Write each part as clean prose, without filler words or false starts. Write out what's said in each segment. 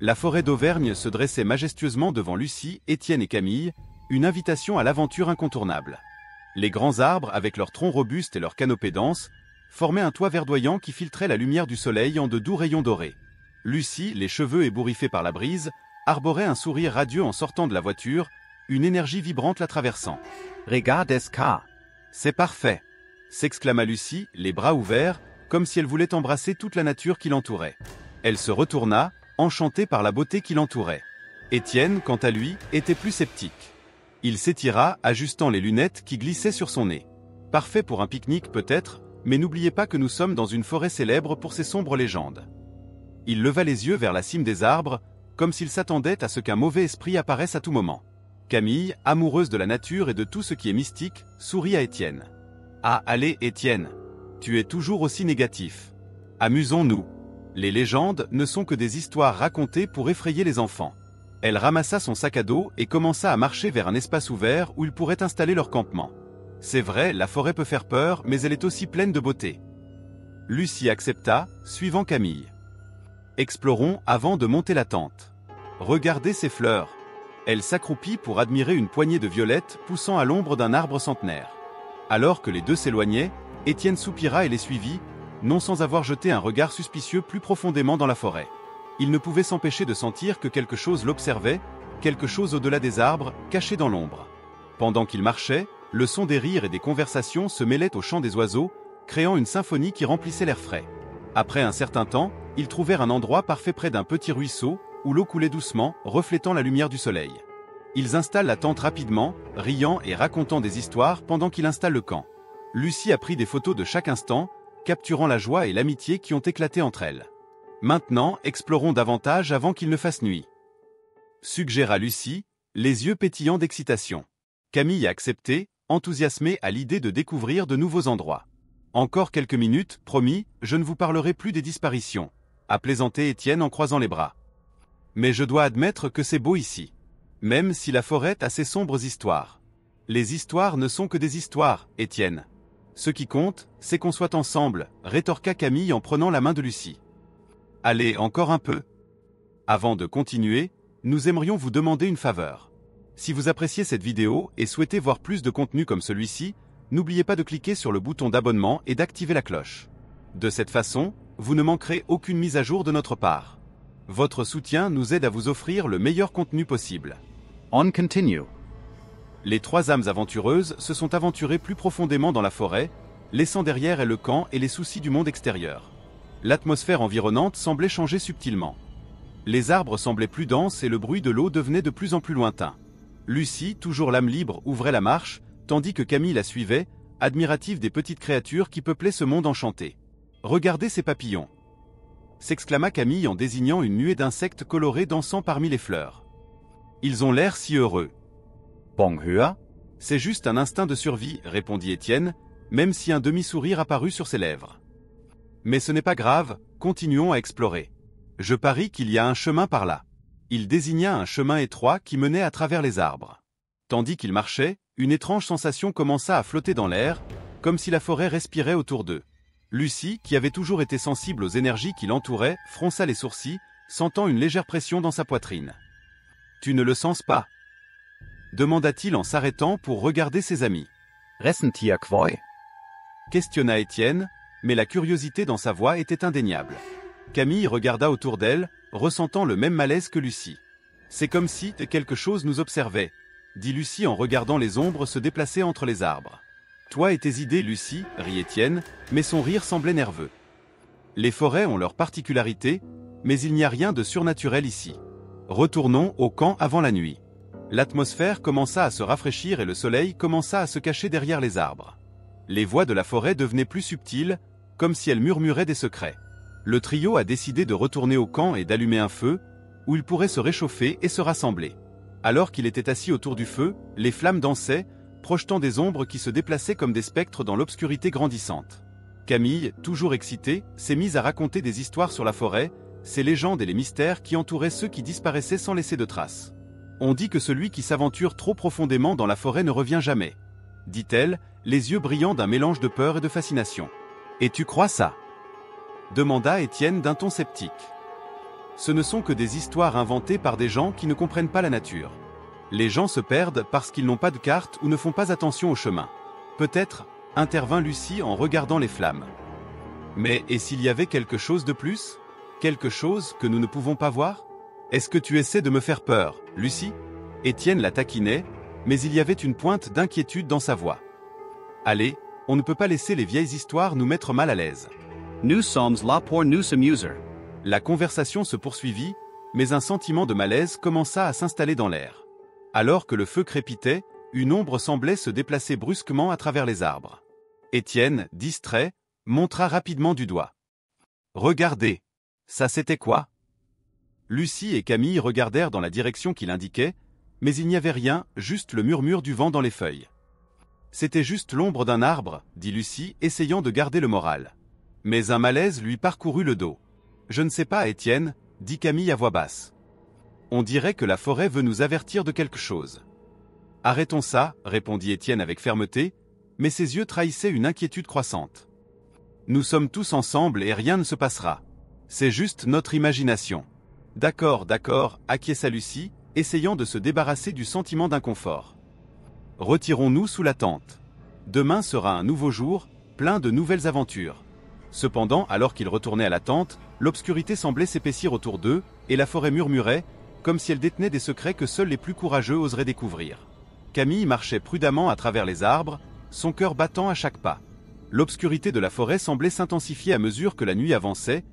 La forêt d'Auvergne se dressait majestueusement devant Lucie, Étienne et Camille, une invitation à l'aventure incontournable. Les grands arbres, avec leurs troncs robustes et leurs canopées denses, formaient un toit verdoyant qui filtrait la lumière du soleil en de doux rayons dorés. Lucie, les cheveux ébouriffés par la brise, arborait un sourire radieux en sortant de la voiture, une énergie vibrante la traversant. « Regarde ça !» « C'est parfait !» s'exclama Lucie, les bras ouverts, comme si elle voulait embrasser toute la nature qui l'entourait. Elle se retourna, enchantée par la beauté qui l'entourait. Étienne, quant à lui, était plus sceptique. Il s'étira, ajustant les lunettes qui glissaient sur son nez. Parfait pour un pique-nique peut-être, mais n'oubliez pas que nous sommes dans une forêt célèbre pour ses sombres légendes. Il leva les yeux vers la cime des arbres, comme s'il s'attendait à ce qu'un mauvais esprit apparaisse à tout moment. Camille, amoureuse de la nature et de tout ce qui est mystique, sourit à Étienne. « Ah, allez, Étienne, tu es toujours aussi négatif. Amusons-nous. Les légendes ne sont que des histoires racontées pour effrayer les enfants. » Elle ramassa son sac à dos et commença à marcher vers un espace ouvert où ils pourraient installer leur campement. C'est vrai, la forêt peut faire peur, mais elle est aussi pleine de beauté. Lucie accepta, suivant Camille. Explorons avant de monter la tente. Regardez ces fleurs. Elle s'accroupit pour admirer une poignée de violettes poussant à l'ombre d'un arbre centenaire. Alors que les deux s'éloignaient, Étienne soupira et les suivit, non sans avoir jeté un regard suspicieux plus profondément dans la forêt. Il ne pouvait s'empêcher de sentir que quelque chose l'observait, quelque chose au-delà des arbres, caché dans l'ombre. Pendant qu'il marchait, le son des rires et des conversations se mêlait au chant des oiseaux, créant une symphonie qui remplissait l'air frais. Après un certain temps, ils trouvèrent un endroit parfait près d'un petit ruisseau, où l'eau coulait doucement, reflétant la lumière du soleil. Ils installent la tente rapidement, riant et racontant des histoires pendant qu'il installe le camp. Lucie a pris des photos de chaque instant, capturant la joie et l'amitié qui ont éclaté entre elles. Maintenant, explorons davantage avant qu'il ne fasse nuit. Suggéra Lucie, les yeux pétillants d'excitation. Camille a accepté, enthousiasmée à l'idée de découvrir de nouveaux endroits. Encore quelques minutes, promis, je ne vous parlerai plus des disparitions, a plaisanté Étienne en croisant les bras. Mais je dois admettre que c'est beau ici. Même si la forêt a ses sombres histoires. Les histoires ne sont que des histoires, Étienne. Ce qui compte, c'est qu'on soit ensemble, rétorqua Camille en prenant la main de Lucie. Allez, encore un peu. Avant de continuer, nous aimerions vous demander une faveur. Si vous appréciez cette vidéo et souhaitez voir plus de contenu comme celui-ci, n'oubliez pas de cliquer sur le bouton d'abonnement et d'activer la cloche. De cette façon, vous ne manquerez aucune mise à jour de notre part. Votre soutien nous aide à vous offrir le meilleur contenu possible. On continue. Les trois âmes aventureuses se sont aventurées plus profondément dans la forêt, laissant derrière elles le camp et les soucis du monde extérieur. L'atmosphère environnante semblait changer subtilement. Les arbres semblaient plus denses et le bruit de l'eau devenait de plus en plus lointain. Lucie, toujours l'âme libre, ouvrait la marche, tandis que Camille la suivait, admirative des petites créatures qui peuplaient ce monde enchanté. « Regardez ces papillons !» s'exclama Camille en désignant une nuée d'insectes colorés dansant parmi les fleurs. « Ils ont l'air si heureux. »« Bonheur !» C'est juste un instinct de survie, répondit Étienne, même si un demi-sourire apparut sur ses lèvres. « Mais ce n'est pas grave, continuons à explorer. Je parie qu'il y a un chemin par là. » Il désigna un chemin étroit qui menait à travers les arbres. Tandis qu'il marchait, une étrange sensation commença à flotter dans l'air, comme si la forêt respirait autour d'eux. Lucie, qui avait toujours été sensible aux énergies qui l'entouraient, fronça les sourcils, sentant une légère pression dans sa poitrine. « Tu ne le sens pas ?» demanda-t-il en s'arrêtant pour regarder ses amis. « Ressentier quoi ?» questionna Étienne, mais la curiosité dans sa voix était indéniable. Camille regarda autour d'elle, ressentant le même malaise que Lucie. « C'est comme si quelque chose nous observait », dit Lucie en regardant les ombres se déplacer entre les arbres. « Toi et tes idées, Lucie, » rit Étienne, mais son rire semblait nerveux. Les forêts ont leurs particularités, mais il n'y a rien de surnaturel ici. Retournons au camp avant la nuit. L'atmosphère commença à se rafraîchir et le soleil commença à se cacher derrière les arbres. Les voix de la forêt devenaient plus subtiles, comme si elles murmuraient des secrets. Le trio a décidé de retourner au camp et d'allumer un feu, où ils pourraient se réchauffer et se rassembler. Alors qu'il était assis autour du feu, les flammes dansaient, projetant des ombres qui se déplaçaient comme des spectres dans l'obscurité grandissante. Camille, toujours excitée, s'est mise à raconter des histoires sur la forêt, ces légendes et les mystères qui entouraient ceux qui disparaissaient sans laisser de traces. On dit que celui qui s'aventure trop profondément dans la forêt ne revient jamais, dit-elle, les yeux brillants d'un mélange de peur et de fascination. « Et tu crois ça ?» demanda Étienne d'un ton sceptique. « Ce ne sont que des histoires inventées par des gens qui ne comprennent pas la nature. Les gens se perdent parce qu'ils n'ont pas de carte ou ne font pas attention au chemin. Peut-être, intervint Lucie en regardant les flammes. Mais et s'il y avait quelque chose de plus? Quelque chose que nous ne pouvons pas voir? Est-ce que tu essaies de me faire peur, Lucie? Étienne la taquinait, mais il y avait une pointe d'inquiétude dans sa voix. Allez, on ne peut pas laisser les vieilles histoires nous mettre mal à l'aise. Nu sommes là pour nous amuser. La conversation se poursuivit, mais un sentiment de malaise commença à s'installer dans l'air. Alors que le feu crépitait, une ombre semblait se déplacer brusquement à travers les arbres. Étienne, distrait, montra rapidement du doigt. « Regardez, ça c'était quoi ?» Lucie et Camille regardèrent dans la direction qu'il indiquait, mais il n'y avait rien, juste le murmure du vent dans les feuilles. « C'était juste l'ombre d'un arbre, » dit Lucie, essayant de garder le moral. Mais un malaise lui parcourut le dos. « Je ne sais pas, Étienne, » dit Camille à voix basse. « On dirait que la forêt veut nous avertir de quelque chose. »« Arrêtons ça, » répondit Étienne avec fermeté, mais ses yeux trahissaient une inquiétude croissante. « Nous sommes tous ensemble et rien ne se passera. C'est juste notre imagination. »« D'accord, acquiesça Lucie, essayant de se débarrasser du sentiment d'inconfort. « Retirons-nous sous la tente. Demain sera un nouveau jour, plein de nouvelles aventures. » Cependant, alors qu'ils retournaient à la tente, l'obscurité semblait s'épaissir autour d'eux, et la forêt murmurait, comme si elle détenait des secrets que seuls les plus courageux oseraient découvrir. Camille marchait prudemment à travers les arbres, son cœur battant à chaque pas. L'obscurité de la forêt semblait s'intensifier à mesure que la nuit avançait,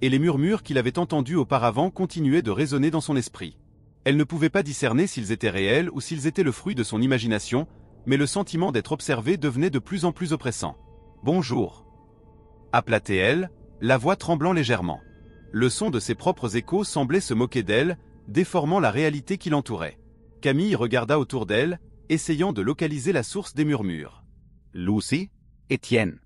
et les murmures qu'il avait entendus auparavant continuaient de résonner dans son esprit. Elle ne pouvait pas discerner s'ils étaient réels ou s'ils étaient le fruit de son imagination, mais le sentiment d'être observée devenait de plus en plus oppressant. « Bonjour » appela-t-elle, la voix tremblant légèrement. Le son de ses propres échos semblait se moquer d'elle, déformant la réalité qui l'entourait. Camille regarda autour d'elle, essayant de localiser la source des murmures. « Lucie? Étienne. »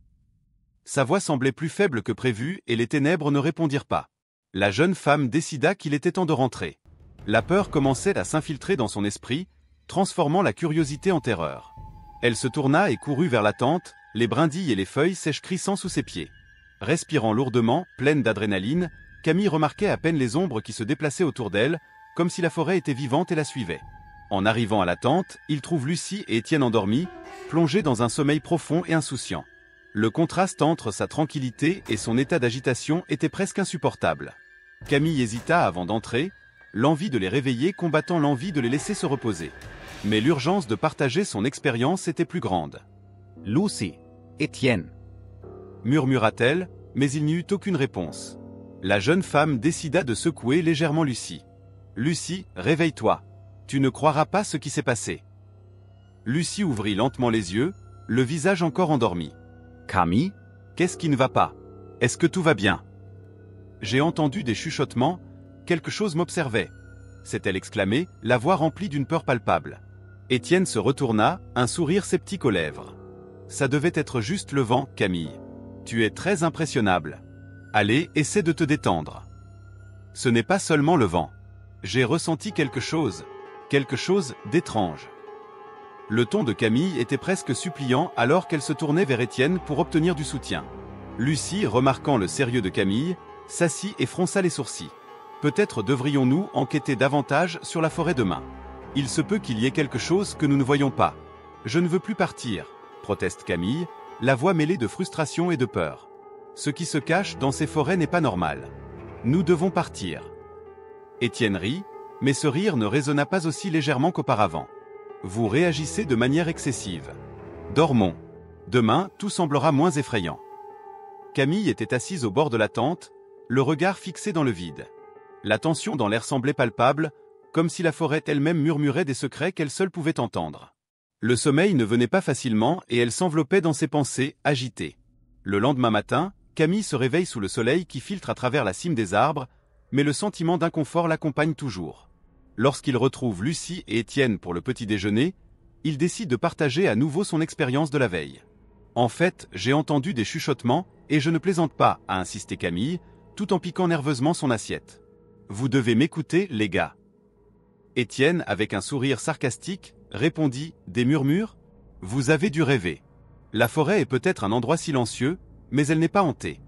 Sa voix semblait plus faible que prévu et les ténèbres ne répondirent pas. La jeune femme décida qu'il était temps de rentrer. La peur commençait à s'infiltrer dans son esprit, transformant la curiosité en terreur. Elle se tourna et courut vers la tente, les brindilles et les feuilles sèches crissant sous ses pieds. Respirant lourdement, pleine d'adrénaline, Camille remarquait à peine les ombres qui se déplaçaient autour d'elle, comme si la forêt était vivante et la suivait. En arrivant à la tente, il trouve Lucie et Étienne endormis, plongés dans un sommeil profond et insouciant. Le contraste entre sa tranquillité et son état d'agitation était presque insupportable. Camille hésita avant d'entrer, l'envie de les réveiller combattant l'envie de les laisser se reposer. Mais l'urgence de partager son expérience était plus grande. « Lucie, Étienne. » murmura-t-elle, mais il n'y eut aucune réponse. La jeune femme décida de secouer légèrement Lucie. « Lucie, réveille-toi. Tu ne croiras pas ce qui s'est passé. » Lucie ouvrit lentement les yeux, le visage encore endormi. « Camille? Qu'est-ce qui ne va pas? Est-ce que tout va bien? » J'ai entendu des chuchotements, quelque chose m'observait. S'est-elle exclamée, la voix remplie d'une peur palpable. Étienne se retourna, un sourire sceptique aux lèvres. Ça devait être juste le vent, Camille. Tu es très impressionnable. Allez, essaie de te détendre. Ce n'est pas seulement le vent. J'ai ressenti quelque chose d'étrange. Le ton de Camille était presque suppliant alors qu'elle se tournait vers Étienne pour obtenir du soutien. Lucie, remarquant le sérieux de Camille, s'assit et fronça les sourcils. Peut-être devrions-nous enquêter davantage sur la forêt demain. Il se peut qu'il y ait quelque chose que nous ne voyons pas. Je ne veux plus partir, proteste Camille, la voix mêlée de frustration et de peur. Ce qui se cache dans ces forêts n'est pas normal. Nous devons partir. Étienne rit, mais ce rire ne résonna pas aussi légèrement qu'auparavant. Vous réagissez de manière excessive. Dormons. Demain, tout semblera moins effrayant. Camille était assise au bord de la tente, le regard fixé dans le vide. La tension dans l'air semblait palpable, comme si la forêt elle-même murmurait des secrets qu'elle seule pouvait entendre. Le sommeil ne venait pas facilement et elle s'enveloppait dans ses pensées, agitée. Le lendemain matin, Camille se réveille sous le soleil qui filtre à travers la cime des arbres, mais le sentiment d'inconfort l'accompagne toujours. Lorsqu'il retrouve Lucie et Étienne pour le petit déjeuner, il décide de partager à nouveau son expérience de la veille. « En fait, j'ai entendu des chuchotements, et je ne plaisante pas », a insisté Camille, tout en piquant nerveusement son assiette. « Vous devez m'écouter, les gars. » Étienne, avec un sourire sarcastique, répondit « Des murmures ? Vous avez dû rêver. La forêt est peut-être un endroit silencieux, mais elle n'est pas hantée.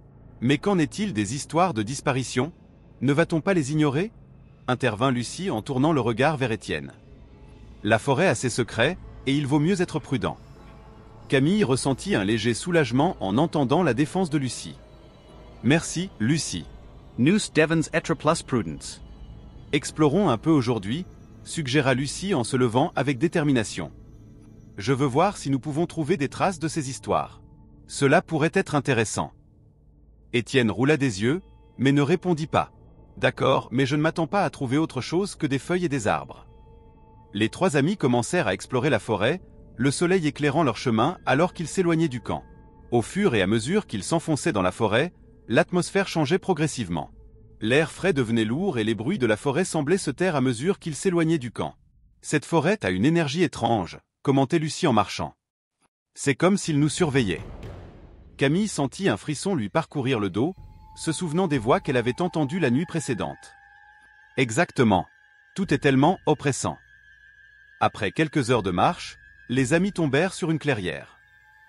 Mais qu'en est-il des histoires de disparition ? Ne va-t-on pas les ignorer? Intervint Lucie en tournant le regard vers Étienne. La forêt a ses secrets, et il vaut mieux être prudent. Camille ressentit un léger soulagement en entendant la défense de Lucie. Merci, Lucie. Nous devons être plus prudents. Explorons un peu aujourd'hui, suggéra Lucie en se levant avec détermination. Je veux voir si nous pouvons trouver des traces de ces histoires. Cela pourrait être intéressant. Étienne roula des yeux, mais ne répondit pas. D'accord, mais je ne m'attends pas à trouver autre chose que des feuilles et des arbres. Les trois amis commencèrent à explorer la forêt, le soleil éclairant leur chemin alors qu'ils s'éloignaient du camp. Au fur et à mesure qu'ils s'enfonçaient dans la forêt, l'atmosphère changeait progressivement. L'air frais devenait lourd et les bruits de la forêt semblaient se taire à mesure qu'ils s'éloignaient du camp. Cette forêt a une énergie étrange, commentait Lucie en marchant. C'est comme s'il nous surveillait. Camille sentit un frisson lui parcourir le dos, se souvenant des voix qu'elle avait entendues la nuit précédente. Exactement. Tout est tellement oppressant. Après quelques heures de marche, les amis tombèrent sur une clairière.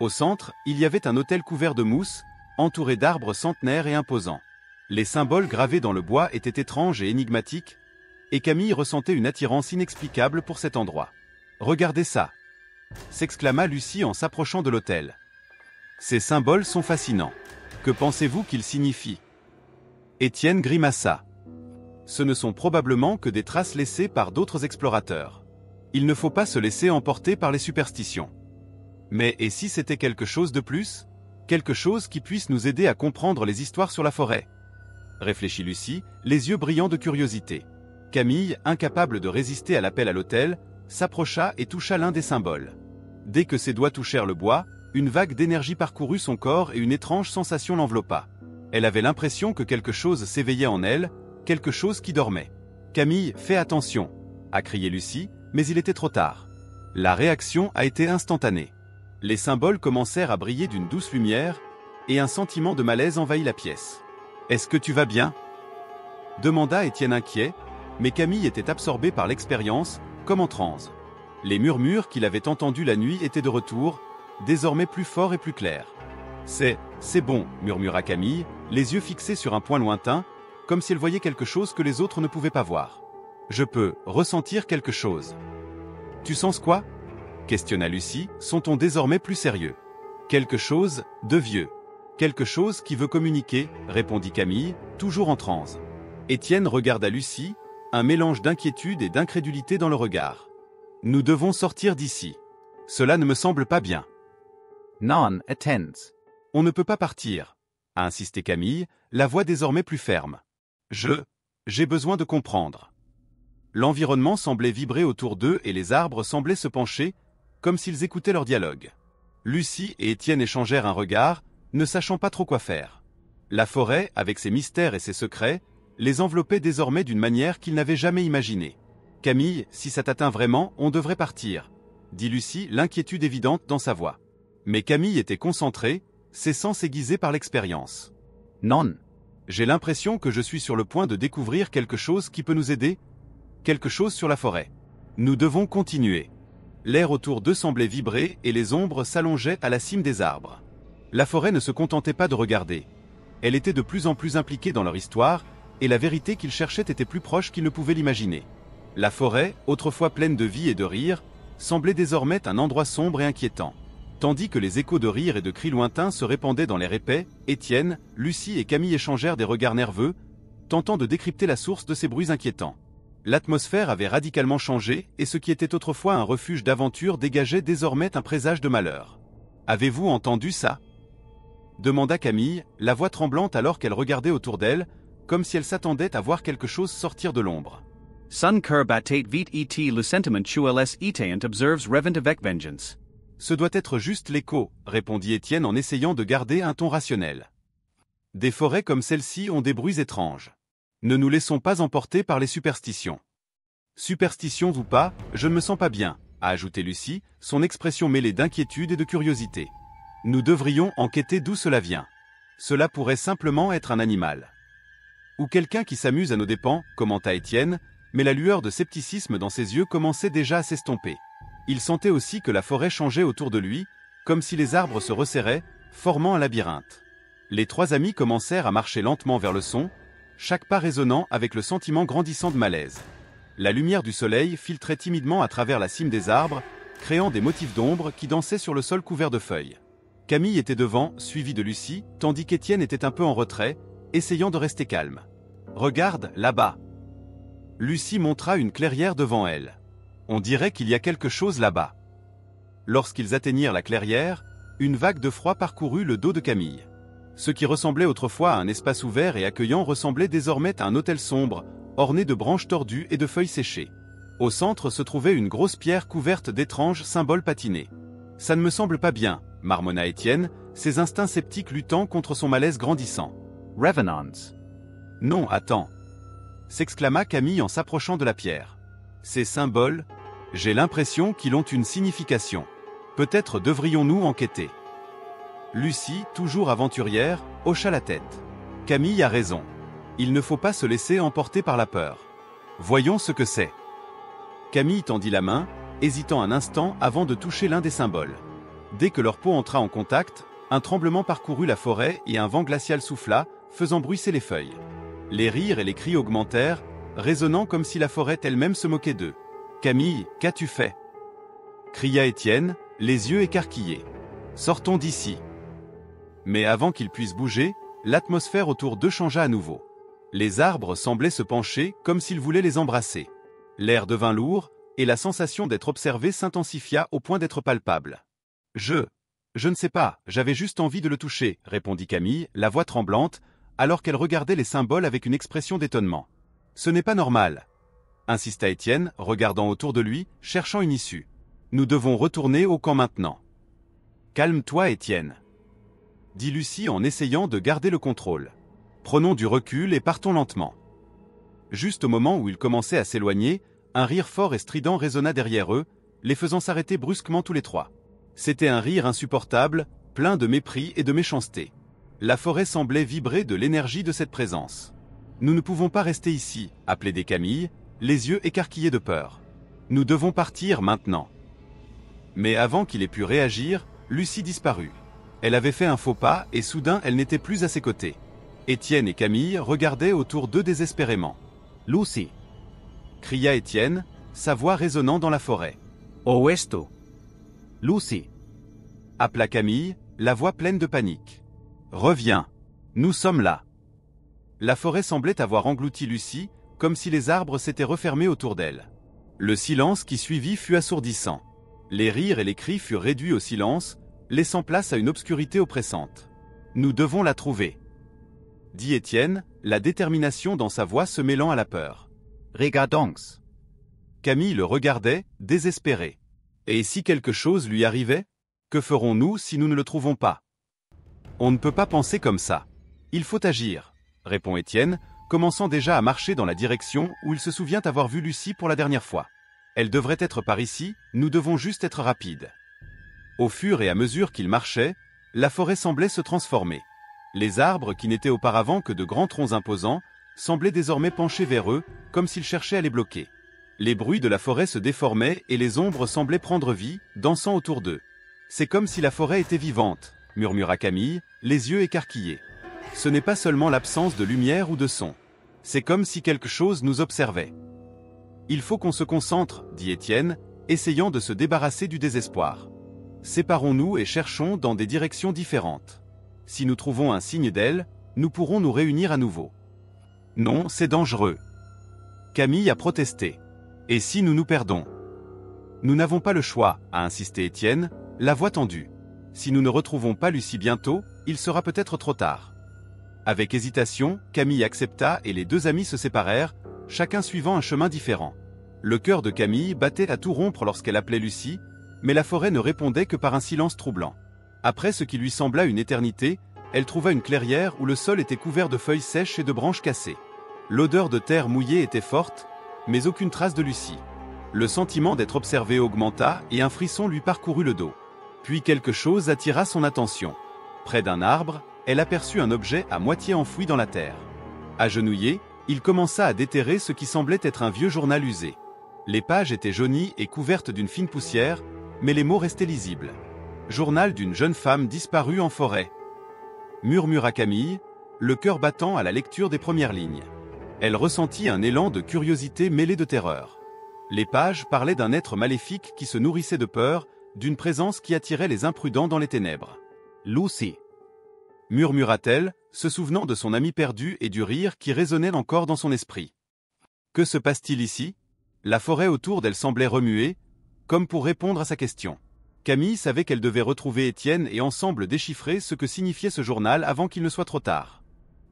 Au centre, il y avait un autel couvert de mousse, entouré d'arbres centenaires et imposants. Les symboles gravés dans le bois étaient étranges et énigmatiques, et Camille ressentait une attirance inexplicable pour cet endroit. « Regardez ça !» s'exclama Lucie en s'approchant de l'autel. « Ces symboles sont fascinants. Que pensez-vous qu'ils signifient ?» Étienne grimaça. « Ce ne sont probablement que des traces laissées par d'autres explorateurs. Il ne faut pas se laisser emporter par les superstitions. Mais et si c'était quelque chose de plus? Quelque chose qui puisse nous aider à comprendre les histoires sur la forêt ?» réfléchit Lucie, les yeux brillants de curiosité. Camille, incapable de résister à l'appel à l'autel, s'approcha et toucha l'un des symboles. Dès que ses doigts touchèrent le bois, une vague d'énergie parcourut son corps et une étrange sensation l'enveloppa. Elle avait l'impression que quelque chose s'éveillait en elle, quelque chose qui dormait. « Camille, fais attention !» a crié Lucie, mais il était trop tard. La réaction a été instantanée. Les symboles commencèrent à briller d'une douce lumière, et un sentiment de malaise envahit la pièce. « Est-ce que tu vas bien ?» demanda Étienne inquiet, mais Camille était absorbée par l'expérience, comme en transe. Les murmures qu'il avait entendus la nuit étaient de retour, désormais plus forts et plus clairs. « C'est bon », murmura Camille, les yeux fixés sur un point lointain, comme si elle voyait quelque chose que les autres ne pouvaient pas voir. « Je peux ressentir quelque chose. »« Tu sens quoi ?» questionna Lucie, son ton désormais plus sérieux. « Quelque chose de vieux. Quelque chose qui veut communiquer, » répondit Camille, toujours en transe. Étienne regarda Lucie, un mélange d'inquiétude et d'incrédulité dans le regard. « Nous devons sortir d'ici. Cela ne me semble pas bien. »« Non, attends. » On ne peut pas partir, a insisté Camille, la voix désormais plus ferme. J'ai besoin de comprendre. L'environnement semblait vibrer autour d'eux et les arbres semblaient se pencher, comme s'ils écoutaient leur dialogue. Lucie et Étienne échangèrent un regard, ne sachant pas trop quoi faire. La forêt, avec ses mystères et ses secrets, les enveloppait désormais d'une manière qu'ils n'avaient jamais imaginée. « Camille, si ça t'atteint vraiment, on devrait partir », dit Lucie, l'inquiétude évidente dans sa voix. Mais Camille était concentrée, ses sens aiguisés par l'expérience. « Non. J'ai l'impression que je suis sur le point de découvrir quelque chose qui peut nous aider, quelque chose sur la forêt. Nous devons continuer. » L'air autour d'eux semblait vibrer et les ombres s'allongeaient à la cime des arbres. La forêt ne se contentait pas de regarder. Elle était de plus en plus impliquée dans leur histoire, et la vérité qu'ils cherchaient était plus proche qu'ils ne pouvaient l'imaginer. La forêt, autrefois pleine de vie et de rire, semblait désormais un endroit sombre et inquiétant. Tandis que les échos de rire et de cris lointains se répandaient dans l'air épais, Étienne, Lucie et Camille échangèrent des regards nerveux, tentant de décrypter la source de ces bruits inquiétants. L'atmosphère avait radicalement changé, et ce qui était autrefois un refuge d'aventure dégageait désormais un présage de malheur. « Avez-vous entendu ça ?» demanda Camille, la voix tremblante alors qu'elle regardait autour d'elle, comme si elle s'attendait à voir quelque chose sortir de l'ombre. Sun batate vite et le sentiment chules et observes revent avec vengeance. Ce doit être juste l'écho, répondit Étienne en essayant de garder un ton rationnel. Des forêts comme celle-ci ont des bruits étranges. Ne nous laissons pas emporter par les superstitions. Superstition ou pas, je ne me sens pas bien, a ajouté Lucie, son expression mêlée d'inquiétude et de curiosité. Nous devrions enquêter d'où cela vient. Cela pourrait simplement être un animal. Ou quelqu'un qui s'amuse à nos dépens, commenta Étienne, mais la lueur de scepticisme dans ses yeux commençait déjà à s'estomper. Il sentait aussi que la forêt changeait autour de lui, comme si les arbres se resserraient, formant un labyrinthe. Les trois amis commencèrent à marcher lentement vers le son, chaque pas résonnant avec le sentiment grandissant de malaise. La lumière du soleil filtrait timidement à travers la cime des arbres, créant des motifs d'ombre qui dansaient sur le sol couvert de feuilles. Camille était devant, suivie de Lucie, tandis qu'Étienne était un peu en retrait, essayant de rester calme. « Regarde, là-bas !» Lucie montra une clairière devant elle. « On dirait qu'il y a quelque chose là-bas. » Lorsqu'ils atteignirent la clairière, une vague de froid parcourut le dos de Camille. Ce qui ressemblait autrefois à un espace ouvert et accueillant ressemblait désormais à un autel sombre, orné de branches tordues et de feuilles séchées. Au centre se trouvait une grosse pierre couverte d'étranges symboles patinés. « Ça ne me semble pas bien », marmonna Étienne, ses instincts sceptiques luttant contre son malaise grandissant. « Revenants. »« Non, attends !» s'exclama Camille en s'approchant de la pierre. « Ces symboles, j'ai l'impression qu'ils ont une signification. Peut-être devrions-nous enquêter. » Lucie, toujours aventurière, hocha la tête. « Camille a raison. Il ne faut pas se laisser emporter par la peur. Voyons ce que c'est. » Camille tendit la main, hésitant un instant avant de toucher l'un des symboles. Dès que leur peau entra en contact, un tremblement parcourut la forêt et un vent glacial souffla, faisant bruisser les feuilles. Les rires et les cris augmentèrent, résonnant comme si la forêt elle-même se moquait d'eux. « Camille, qu'as-tu fait » cria Étienne, les yeux écarquillés. « Sortons d'ici. » Mais avant qu'ils puissent bouger, l'atmosphère autour d'eux changea à nouveau. Les arbres semblaient se pencher comme s'ils voulaient les embrasser. L'air devint lourd, et la sensation d'être observé s'intensifia au point d'être palpable. « Je ne sais pas, j'avais juste envie de le toucher, » répondit Camille, la voix tremblante, alors qu'elle regardait les symboles avec une expression d'étonnement. « Ce n'est pas normal, » insista Étienne, regardant autour de lui, cherchant une issue. « Nous devons retourner au camp maintenant. »« Calme-toi, Étienne, » dit Lucie en essayant de garder le contrôle. « Prenons du recul et partons lentement. » Juste au moment où ils commençaient à s'éloigner, un rire fort et strident résonna derrière eux, les faisant s'arrêter brusquement tous les trois. C'était un rire insupportable, plein de mépris et de méchanceté. La forêt semblait vibrer de l'énergie de cette présence. « Nous ne pouvons pas rester ici, » appelait Camille, les yeux écarquillés de peur. « Nous devons partir maintenant. » Mais avant qu'il ait pu réagir, Lucie disparut. Elle avait fait un faux pas et soudain elle n'était plus à ses côtés. Étienne et Camille regardaient autour d'eux désespérément. « Lucie !» cria Étienne, sa voix résonnant dans la forêt. « Oesto !»« Lucie !» appela Camille, la voix pleine de panique. « Reviens, nous sommes là. » La forêt semblait avoir englouti Lucie, comme si les arbres s'étaient refermés autour d'elle. Le silence qui suivit fut assourdissant. Les rires et les cris furent réduits au silence, laissant place à une obscurité oppressante. « Nous devons la trouver », dit Étienne, la détermination dans sa voix se mêlant à la peur. « Regardons !» Camille le regardait, désespéré. « Et si quelque chose lui arrivait ? Que ferons-nous si nous ne le trouvons pas ? » « On ne peut pas penser comme ça. Il faut agir, » répond Étienne, commençant déjà à marcher dans la direction où il se souvient avoir vu Lucie pour la dernière fois. « Elle devrait être par ici, nous devons juste être rapides. » Au fur et à mesure qu'ils marchaient, la forêt semblait se transformer. Les arbres, qui n'étaient auparavant que de grands troncs imposants, semblaient désormais penchés vers eux, comme s'ils cherchaient à les bloquer. Les bruits de la forêt se déformaient et les ombres semblaient prendre vie, dansant autour d'eux. « C'est comme si la forêt était vivante, » murmura Camille, les yeux écarquillés. « Ce n'est pas seulement l'absence de lumière ou de son. C'est comme si quelque chose nous observait. »« Il faut qu'on se concentre, » dit Étienne, essayant de se débarrasser du désespoir. « Séparons-nous et cherchons dans des directions différentes. Si nous trouvons un signe d'elle, nous pourrons nous réunir à nouveau. »« Non, c'est dangereux. » Camille a protesté. « Et si nous nous perdons ? » ?»« Nous n'avons pas le choix, » a insisté Étienne, la voix tendue. « Si nous ne retrouvons pas Lucie bientôt, il sera peut-être trop tard. » Avec hésitation, Camille accepta et les deux amis se séparèrent, chacun suivant un chemin différent. Le cœur de Camille battait à tout rompre lorsqu'elle appelait Lucie, mais la forêt ne répondait que par un silence troublant. Après ce qui lui sembla une éternité, elle trouva une clairière où le sol était couvert de feuilles sèches et de branches cassées. L'odeur de terre mouillée était forte, mais aucune trace de Lucie. Le sentiment d'être observé augmenta et un frisson lui parcourut le dos. Puis quelque chose attira son attention. Près d'un arbre, elle aperçut un objet à moitié enfoui dans la terre. Agenouillé, il commença à déterrer ce qui semblait être un vieux journal usé. Les pages étaient jaunies et couvertes d'une fine poussière, mais les mots restaient lisibles. « Journal d'une jeune femme disparue en forêt », murmura Camille, le cœur battant à la lecture des premières lignes. Elle ressentit un élan de curiosité mêlé de terreur. Les pages parlaient d'un être maléfique qui se nourrissait de peur, d'une présence qui attirait les imprudents dans les ténèbres. « Lucy !» murmura-t-elle, se souvenant de son ami perdu et du rire qui résonnait encore dans son esprit. Que se passe-t-il ici? La forêt autour d'elle semblait remuer, comme pour répondre à sa question. Camille savait qu'elle devait retrouver Étienne et ensemble déchiffrer ce que signifiait ce journal avant qu'il ne soit trop tard.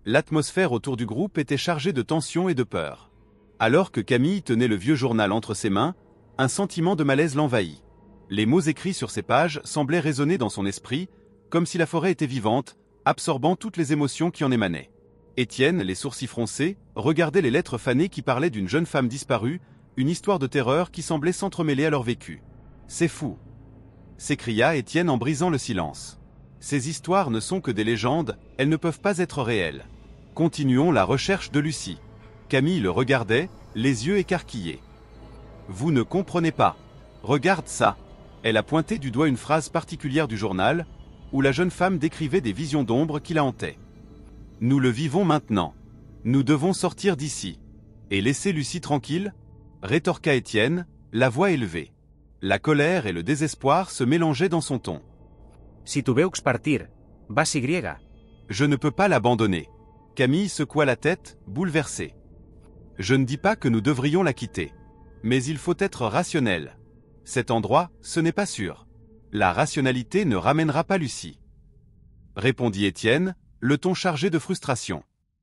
L'atmosphère autour du groupe était chargée de tension et de peur. Alors que Camille tenait le vieux journal entre ses mains, un sentiment de malaise l'envahit. Les mots écrits sur ces pages semblaient résonner dans son esprit, comme si la forêt était vivante, absorbant toutes les émotions qui en émanaient. Étienne, les sourcils froncés, regardait les lettres fanées qui parlaient d'une jeune femme disparue, une histoire de terreur qui semblait s'entremêler à leur vécu. « C'est fou !» s'écria Étienne en brisant le silence. « Ces histoires ne sont que des légendes, elles ne peuvent pas être réelles. Continuons la recherche de Lucie. » Camille le regardait, les yeux écarquillés. « Vous ne comprenez pas. Regarde ça !» Elle a pointé du doigt une phrase particulière du journal, où la jeune femme décrivait des visions d'ombre qui la hantaient. « Nous le vivons maintenant. Nous devons sortir d'ici. Et laisser Lucie tranquille ?» rétorqua Étienne, la voix élevée. La colère et le désespoir se mélangeaient dans son ton. « Si tu veux partir, vas y griega. » Je ne peux pas l'abandonner. Camille secoua la tête, bouleversée. Je ne dis pas que nous devrions la quitter. Mais il faut être rationnel. Cet endroit, ce n'est pas sûr. La rationalité ne ramènera pas Lucie. Répondit Étienne, le ton chargé de frustration.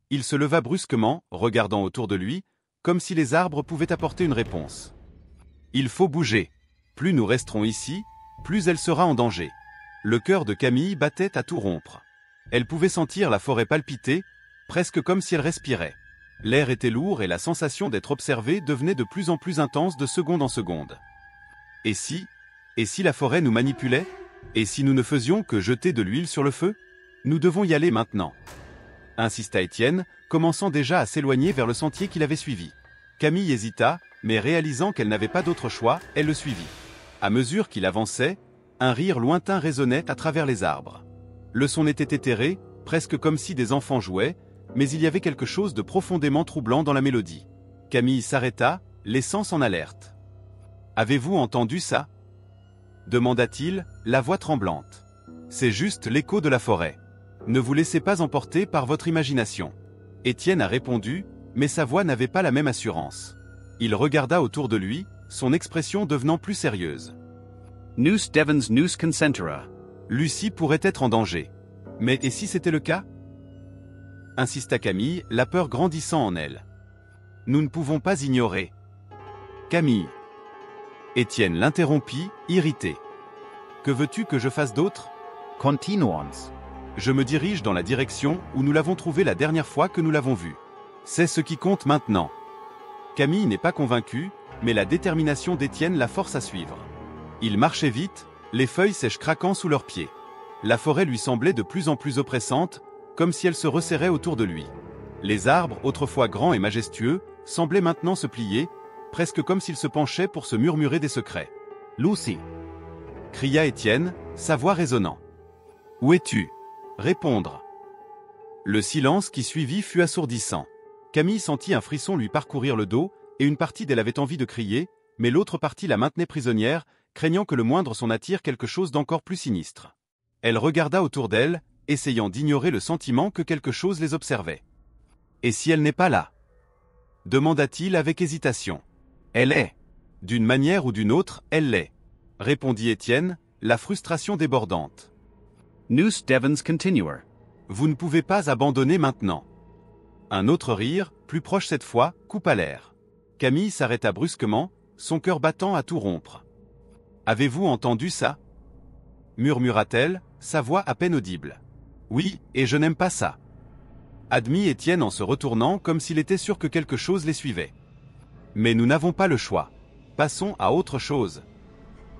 Il se leva brusquement, regardant autour de lui, comme si les arbres pouvaient apporter une réponse. Il faut bouger. Plus nous resterons ici, plus elle sera en danger. Le cœur de Camille battait à tout rompre. Elle pouvait sentir la forêt palpiter, presque comme si elle respirait. L'air était lourd et la sensation d'être observée devenait de plus en plus intense de seconde en seconde. Et si la forêt nous manipulait? Et si nous ne faisions que jeter de l'huile sur le feu? Nous devons y aller maintenant. Insista Étienne, commençant déjà à s'éloigner vers le sentier qu'il avait suivi. Camille hésita, mais réalisant qu'elle n'avait pas d'autre choix, elle le suivit. À mesure qu'il avançait, un rire lointain résonnait à travers les arbres. Le son était éthéré, presque comme si des enfants jouaient, mais il y avait quelque chose de profondément troublant dans la mélodie. Camille s'arrêta, les sens en alerte. « Avez-vous entendu ça ?» demanda-t-il, la voix tremblante. « C'est juste l'écho de la forêt. Ne vous laissez pas emporter par votre imagination. » Étienne a répondu, mais sa voix n'avait pas la même assurance. Il regarda autour de lui, son expression devenant plus sérieuse. « Nous devons nous concentrer. » Lucie pourrait être en danger. Mais et si c'était le cas? Insista Camille, la peur grandissant en elle. Nous ne pouvons pas ignorer. Camille. Étienne l'interrompit, irrité. Que veux-tu que je fasse d'autre? Continuons. Je me dirige dans la direction où nous l'avons trouvé la dernière fois que nous l'avons vu. C'est ce qui compte maintenant. Camille n'est pas convaincue, mais la détermination d'Étienne la force à suivre. Il marchait vite, les feuilles sèches craquant sous leurs pieds. La forêt lui semblait de plus en plus oppressante, comme si elle se resserrait autour de lui. Les arbres, autrefois grands et majestueux, semblaient maintenant se plier, presque comme s'ils se penchaient pour se murmurer des secrets. « Lucy !» cria Étienne, sa voix résonnant. « Où es-tu » Répondre. Le silence qui suivit fut assourdissant. Camille sentit un frisson lui parcourir le dos, et une partie d'elle avait envie de crier, mais l'autre partie la maintenait prisonnière, craignant que le moindre son attire quelque chose d'encore plus sinistre. Elle regarda autour d'elle, essayant d'ignorer le sentiment que quelque chose les observait. « Et si elle n'est pas là ?» demanda-t-il avec hésitation. « Elle est. D'une manière ou d'une autre, elle l'est. » répondit Étienne, la frustration débordante. « Nous devons continuer. » Vous ne pouvez pas abandonner maintenant. Un autre rire, plus proche cette fois, coupa l'air. Camille s'arrêta brusquement, son cœur battant à tout rompre. « Avez-vous entendu ça ?» murmura-t-elle, sa voix à peine audible. « Oui, et je n'aime pas ça. » admit Étienne en se retournant comme s'il était sûr que quelque chose les suivait. « Mais nous n'avons pas le choix. Passons à autre chose. »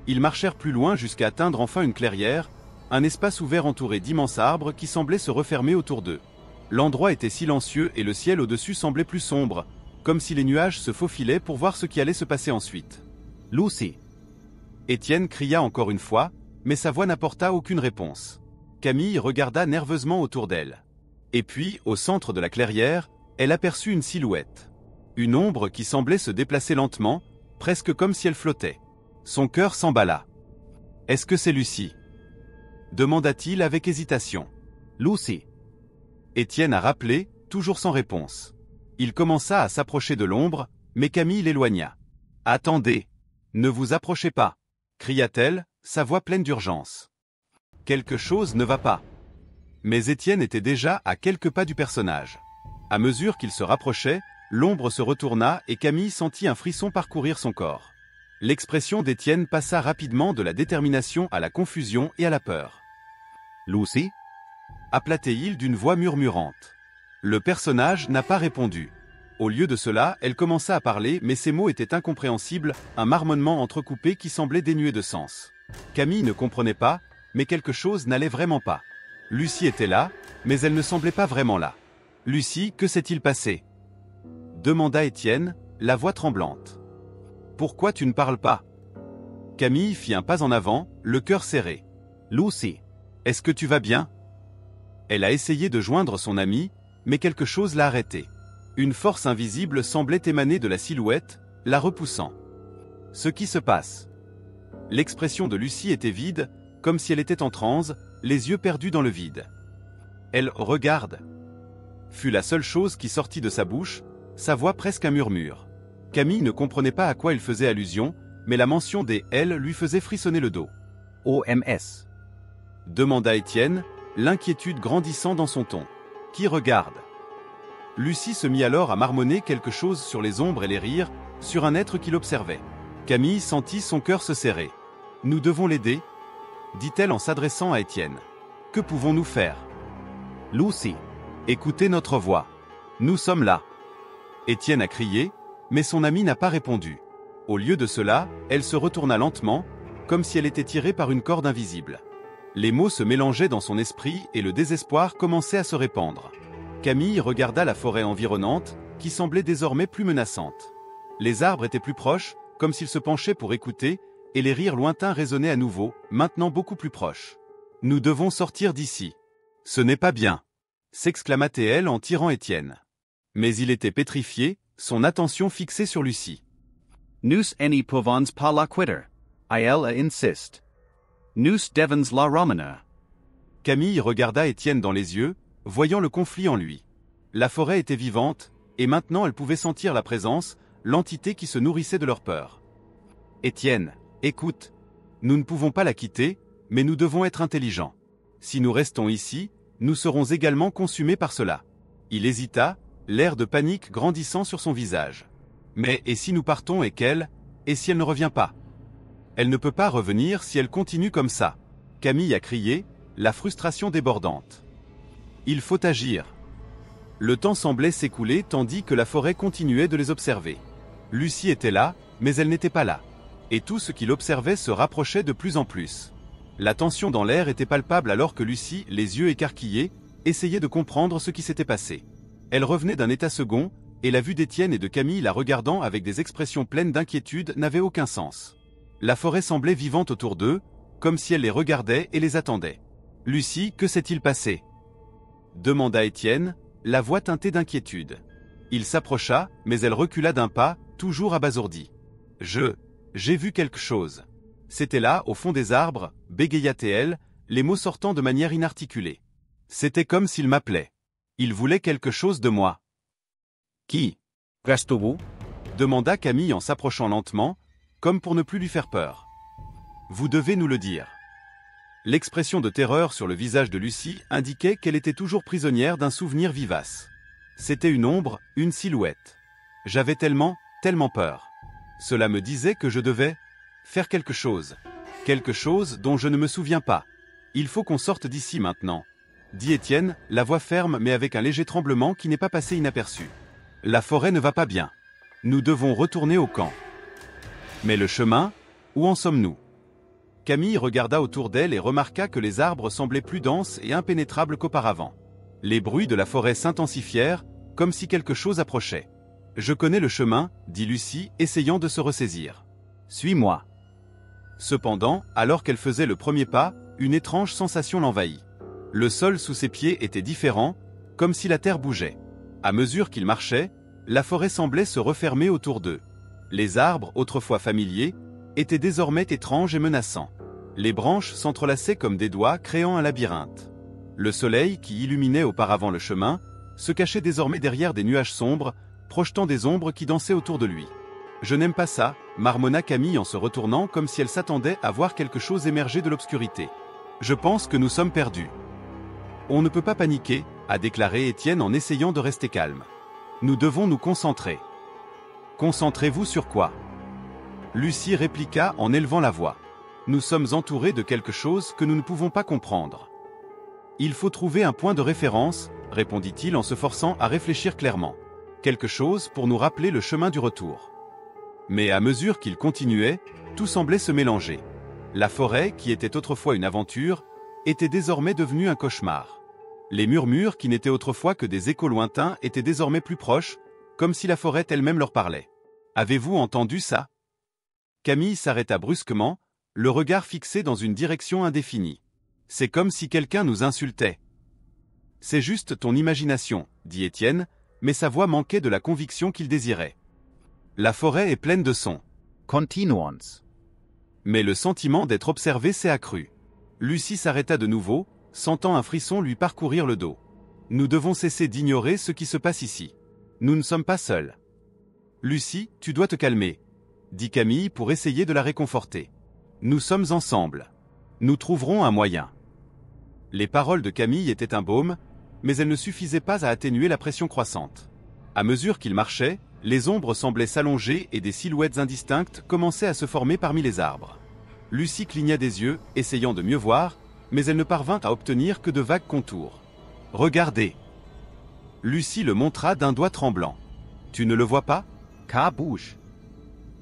Ils marchèrent plus loin jusqu'à atteindre enfin une clairière, un espace ouvert entouré d'immenses arbres qui semblaient se refermer autour d'eux. L'endroit était silencieux et le ciel au-dessus semblait plus sombre, comme si les nuages se faufilaient pour voir ce qui allait se passer ensuite. « Lucy !» Étienne cria encore une fois, mais sa voix n'apporta aucune réponse. Camille regarda nerveusement autour d'elle. Et puis, au centre de la clairière, elle aperçut une silhouette. Une ombre qui semblait se déplacer lentement, presque comme si elle flottait. Son cœur s'emballa. « Est-ce que c'est Lucie ?» demanda-t-il avec hésitation. « Lucy. » Étienne a rappelé, toujours sans réponse. Il commença à s'approcher de l'ombre, mais Camille l'éloigna. « Attendez. Ne vous approchez pas !» cria-t-elle, sa voix pleine d'urgence. Quelque chose ne va pas. Mais Étienne était déjà à quelques pas du personnage. À mesure qu'il se rapprochait, l'ombre se retourna et Camille sentit un frisson parcourir son corps. L'expression d'Étienne passa rapidement de la détermination à la confusion et à la peur. « Lucy » appela-t-il d'une voix murmurante. Le personnage n'a pas répondu. Au lieu de cela, elle commença à parler, mais ses mots étaient incompréhensibles, un marmonnement entrecoupé qui semblait dénué de sens. Camille ne comprenait pas, mais quelque chose n'allait vraiment pas. Lucie était là, mais elle ne semblait pas vraiment là. « Lucie, que s'est-il passé ?» demanda Étienne, la voix tremblante. « Pourquoi tu ne parles pas ?» Camille fit un pas en avant, le cœur serré. « Lucie, est-ce que tu vas bien ?» Elle a essayé de joindre son amie, mais quelque chose l'a arrêtée. Une force invisible semblait émaner de la silhouette, la repoussant. Ce qui se passe. L'expression de Lucie était vide, comme si elle était en transe, les yeux perdus dans le vide. Elle regarde. Fut la seule chose qui sortit de sa bouche, sa voix presque un murmure. Camille ne comprenait pas à quoi elle faisait allusion, mais la mention des « elle » lui faisait frissonner le dos. « OMS » demanda Étienne, l'inquiétude grandissant dans son ton. « Qui regarde ?» Lucie se mit alors à marmonner quelque chose sur les ombres et les rires, sur un être qui l'observait. Camille sentit son cœur se serrer. « Nous devons l'aider » dit-elle en s'adressant à Étienne. « Que pouvons-nous faire ?»« Lucie, écoutez notre voix. Nous sommes là. » Étienne a crié, mais son amie n'a pas répondu. Au lieu de cela, elle se retourna lentement, comme si elle était tirée par une corde invisible. Les mots se mélangeaient dans son esprit et le désespoir commençait à se répandre. Camille regarda la forêt environnante, qui semblait désormais plus menaçante. Les arbres étaient plus proches, comme s'ils se penchaient pour écouter, et les rires lointains résonnaient à nouveau, maintenant beaucoup plus proches. « Nous devons sortir d'ici. »« Ce n'est pas bien !» s'exclama-t-elle en tirant Étienne. Mais il était pétrifié, son attention fixée sur Lucie. « Nous eni pouvons pas la quitter. Il insiste. Nous devons la ramener. » Camille regarda Étienne dans les yeux, voyant le conflit en lui. La forêt était vivante, et maintenant elle pouvait sentir la présence, l'entité qui se nourrissait de leur peur. « Étienne, écoute. Nous ne pouvons pas la quitter, mais nous devons être intelligents. Si nous restons ici, nous serons également consumés par cela. » Il hésita, l'air de panique grandissant sur son visage. « Mais et si nous partons et qu'elle, et si elle ne revient pas ? Elle ne peut pas revenir si elle continue comme ça. » Camille a crié, la frustration débordante. Il faut agir. Le temps semblait s'écouler tandis que la forêt continuait de les observer. Lucie était là, mais elle n'était pas là. Et tout ce qui l'observait se rapprochait de plus en plus. La tension dans l'air était palpable alors que Lucie, les yeux écarquillés, essayait de comprendre ce qui s'était passé. Elle revenait d'un état second, et la vue d'Étienne et de Camille la regardant avec des expressions pleines d'inquiétude n'avait aucun sens. La forêt semblait vivante autour d'eux, comme si elle les regardait et les attendait. « Lucie, que s'est-il passé ?» demanda Étienne, la voix teintée d'inquiétude. Il s'approcha, mais elle recula d'un pas, toujours abasourdie. « J'ai vu quelque chose. » C'était là, au fond des arbres, bégaya-t-elle, les mots sortant de manière inarticulée. C'était comme s'il m'appelait. Il voulait quelque chose de moi. « Qui ?» Gastobu demanda Camille en s'approchant lentement, comme pour ne plus lui faire peur. « Vous devez nous le dire. » L'expression de terreur sur le visage de Lucie indiquait qu'elle était toujours prisonnière d'un souvenir vivace. C'était une ombre, une silhouette. J'avais tellement peur. Cela me disait que je devais faire quelque chose dont je ne me souviens pas. Il faut qu'on sorte d'ici maintenant, dit Étienne, la voix ferme mais avec un léger tremblement qui n'est pas passé inaperçu. La forêt ne va pas bien. Nous devons retourner au camp. Mais le chemin, où en sommes-nous ? Camille regarda autour d'elle et remarqua que les arbres semblaient plus denses et impénétrables qu'auparavant. Les bruits de la forêt s'intensifièrent, comme si quelque chose approchait. « Je connais le chemin, » dit Lucie, essayant de se ressaisir. « Suis-moi. » Cependant, alors qu'elle faisait le premier pas, une étrange sensation l'envahit. Le sol sous ses pieds était différent, comme si la terre bougeait. À mesure qu'ils marchaient, la forêt semblait se refermer autour d'eux. Les arbres, autrefois familiers, étaient désormais étranges et menaçants. Les branches s'entrelaçaient comme des doigts, créant un labyrinthe. Le soleil, qui illuminait auparavant le chemin, se cachait désormais derrière des nuages sombres, projetant des ombres qui dansaient autour de lui. « Je n'aime pas ça », marmonna Camille en se retournant comme si elle s'attendait à voir quelque chose émerger de l'obscurité. « Je pense que nous sommes perdus. » « On ne peut pas paniquer », a déclaré Étienne en essayant de rester calme. « Nous devons nous concentrer. »« Concentrez-vous sur quoi ?» Lucie répliqua en élevant la voix. « Nous sommes entourés de quelque chose que nous ne pouvons pas comprendre. »« Il faut trouver un point de référence, » répondit-il en se forçant à réfléchir clairement. « Quelque chose pour nous rappeler le chemin du retour. » Mais à mesure qu'il continuait, tout semblait se mélanger. La forêt, qui était autrefois une aventure, était désormais devenue un cauchemar. Les murmures, qui n'étaient autrefois que des échos lointains, étaient désormais plus proches, comme si la forêt elle-même leur parlait. « Avez-vous entendu ça ?» Camille s'arrêta brusquement, le regard fixé dans une direction indéfinie. « C'est comme si quelqu'un nous insultait. »« C'est juste ton imagination, » dit Étienne, mais sa voix manquait de la conviction qu'il désirait. « La forêt est pleine de sons. » Continuons. Mais le sentiment d'être observé s'est accru. Lucie s'arrêta de nouveau, sentant un frisson lui parcourir le dos. « Nous devons cesser d'ignorer ce qui se passe ici. Nous ne sommes pas seuls. »« Lucie, tu dois te calmer, » dit Camille pour essayer de la réconforter. « Nous sommes ensemble. Nous trouverons un moyen. » Les paroles de Camille étaient un baume, mais elles ne suffisaient pas à atténuer la pression croissante. À mesure qu'ils marchaient, les ombres semblaient s'allonger et des silhouettes indistinctes commençaient à se former parmi les arbres. Lucie cligna des yeux, essayant de mieux voir, mais elle ne parvint à obtenir que de vagues contours. « Regardez !» Lucie le montra d'un doigt tremblant. « Tu ne le vois pas ? Car bouge. »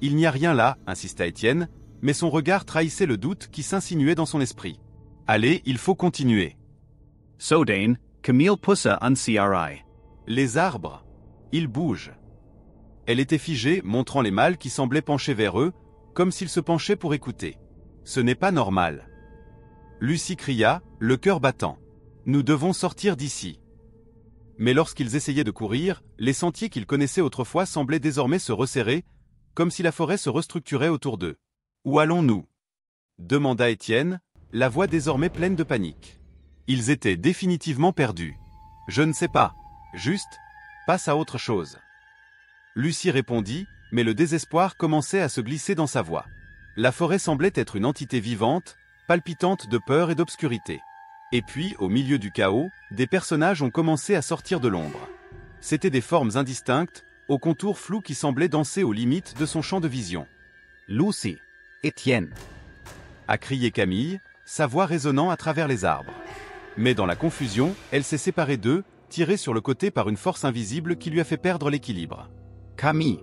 « Il n'y a rien là, » insista Étienne, mais son regard trahissait le doute qui s'insinuait dans son esprit. « Allez, il faut continuer. » Sodain, Camille poussa un cri. Les arbres. Ils bougent. Elle était figée, montrant les mâles qui semblaient pencher vers eux, comme s'ils se penchaient pour écouter. Ce n'est pas normal. Lucie cria, le cœur battant. Nous devons sortir d'ici. Mais lorsqu'ils essayaient de courir, les sentiers qu'ils connaissaient autrefois semblaient désormais se resserrer, comme si la forêt se restructurait autour d'eux. « Où allons-nous » demanda Étienne, la voix désormais pleine de panique. Ils étaient définitivement perdus. « Je ne sais pas. Juste, passe à autre chose. » Lucie répondit, mais le désespoir commençait à se glisser dans sa voix. La forêt semblait être une entité vivante, palpitante de peur et d'obscurité. Et puis, au milieu du chaos, des personnages ont commencé à sortir de l'ombre. C'étaient des formes indistinctes, aux contours flous qui semblaient danser aux limites de son champ de vision. « Lucie, Étienne !» a crié Camille, sa voix résonnant à travers les arbres. Mais dans la confusion, elle s'est séparée d'eux, tirée sur le côté par une force invisible qui lui a fait perdre l'équilibre. « Camille !»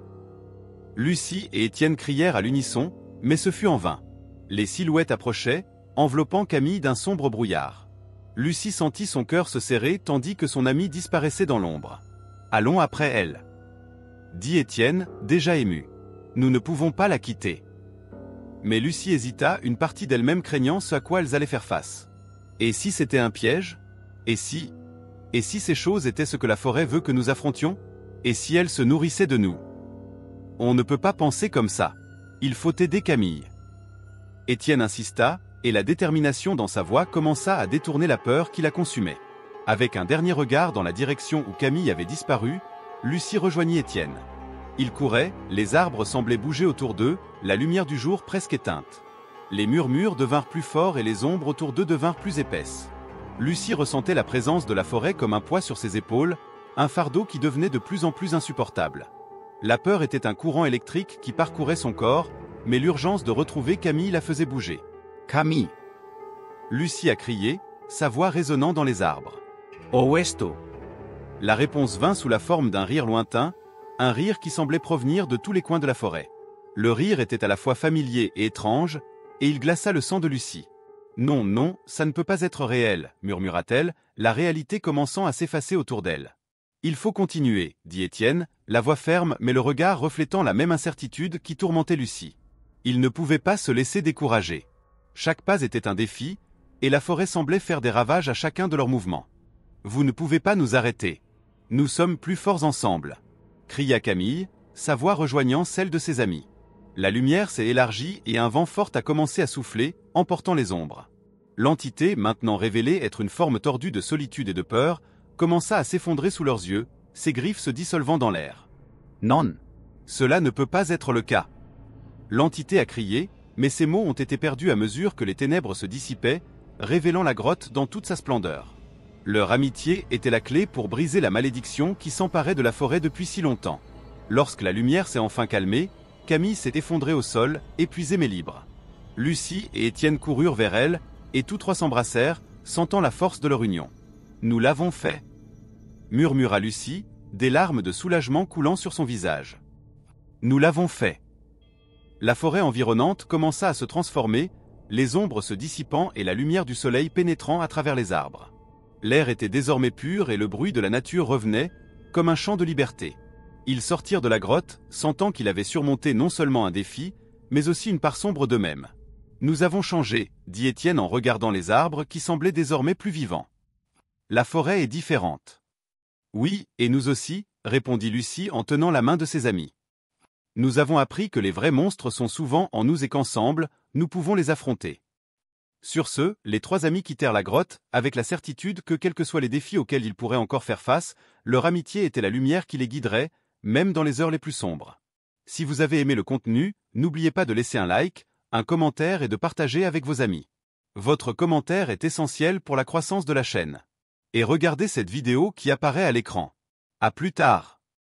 Lucie et Étienne crièrent à l'unisson, mais ce fut en vain. Les silhouettes approchaient, enveloppant Camille d'un sombre brouillard. Lucie sentit son cœur se serrer tandis que son amie disparaissait dans l'ombre. « Allons après elle !» dit Étienne, déjà ému. « Nous ne pouvons pas la quitter. » Mais Lucie hésita, une partie d'elle-même craignant ce à quoi elles allaient faire face. Et si c'était un piège ? Et si ces choses étaient ce que la forêt veut que nous affrontions ? Et si elle se nourrissait de nous ? On ne peut pas penser comme ça. Il faut aider Camille. Étienne insista, et la détermination dans sa voix commença à détourner la peur qui la consumait. Avec un dernier regard dans la direction où Camille avait disparu, Lucie rejoignit Étienne. Ils couraient, les arbres semblaient bouger autour d'eux, la lumière du jour presque éteinte. Les murmures devinrent plus forts et les ombres autour d'eux devinrent plus épaisses. Lucie ressentait la présence de la forêt comme un poids sur ses épaules, un fardeau qui devenait de plus en plus insupportable. La peur était un courant électrique qui parcourait son corps, mais l'urgence de retrouver Camille la faisait bouger. « Camille !» Lucie a crié, sa voix résonnant dans les arbres. « Oesto !» La réponse vint sous la forme d'un rire lointain, un rire qui semblait provenir de tous les coins de la forêt. Le rire était à la fois familier et étrange, et il glaça le sang de Lucie. « Non, non, ça ne peut pas être réel, » murmura-t-elle, la réalité commençant à s'effacer autour d'elle. « Il faut continuer, » dit Étienne, la voix ferme mais le regard reflétant la même incertitude qui tourmentait Lucie. Ils ne pouvaient pas se laisser décourager. Chaque pas était un défi, et la forêt semblait faire des ravages à chacun de leurs mouvements. « Vous ne pouvez pas nous arrêter. » Nous sommes plus forts ensemble, cria Camille, sa voix rejoignant celle de ses amis. La lumière s'est élargie et un vent fort a commencé à souffler, emportant les ombres. L'entité, maintenant révélée être une forme tordue de solitude et de peur, commença à s'effondrer sous leurs yeux, ses griffes se dissolvant dans l'air. Non. Cela ne peut pas être le cas. L'entité a crié, mais ses mots ont été perdus à mesure que les ténèbres se dissipaient, révélant la grotte dans toute sa splendeur. Leur amitié était la clé pour briser la malédiction qui s'emparait de la forêt depuis si longtemps. Lorsque la lumière s'est enfin calmée, Camille s'est effondrée au sol, épuisée mais libre. Lucie et Étienne coururent vers elle, et tous trois s'embrassèrent, sentant la force de leur union. « Nous l'avons fait !» murmura Lucie, des larmes de soulagement coulant sur son visage. « Nous l'avons fait !» La forêt environnante commença à se transformer, les ombres se dissipant et la lumière du soleil pénétrant à travers les arbres. L'air était désormais pur et le bruit de la nature revenait, comme un chant de liberté. Ils sortirent de la grotte, sentant qu'ils avaient surmonté non seulement un défi, mais aussi une part sombre d'eux-mêmes. « Nous avons changé », dit Étienne en regardant les arbres qui semblaient désormais plus vivants. « La forêt est différente. »« Oui, et nous aussi », répondit Lucie en tenant la main de ses amis. « Nous avons appris que les vrais monstres sont souvent en nous et qu'ensemble, nous pouvons les affronter. » Sur ce, les trois amis quittèrent la grotte, avec la certitude que quels que soient les défis auxquels ils pourraient encore faire face, leur amitié était la lumière qui les guiderait, même dans les heures les plus sombres. Si vous avez aimé le contenu, n'oubliez pas de laisser un like, un commentaire et de partager avec vos amis. Votre commentaire est essentiel pour la croissance de la chaîne. Et regardez cette vidéo qui apparaît à l'écran. À plus tard.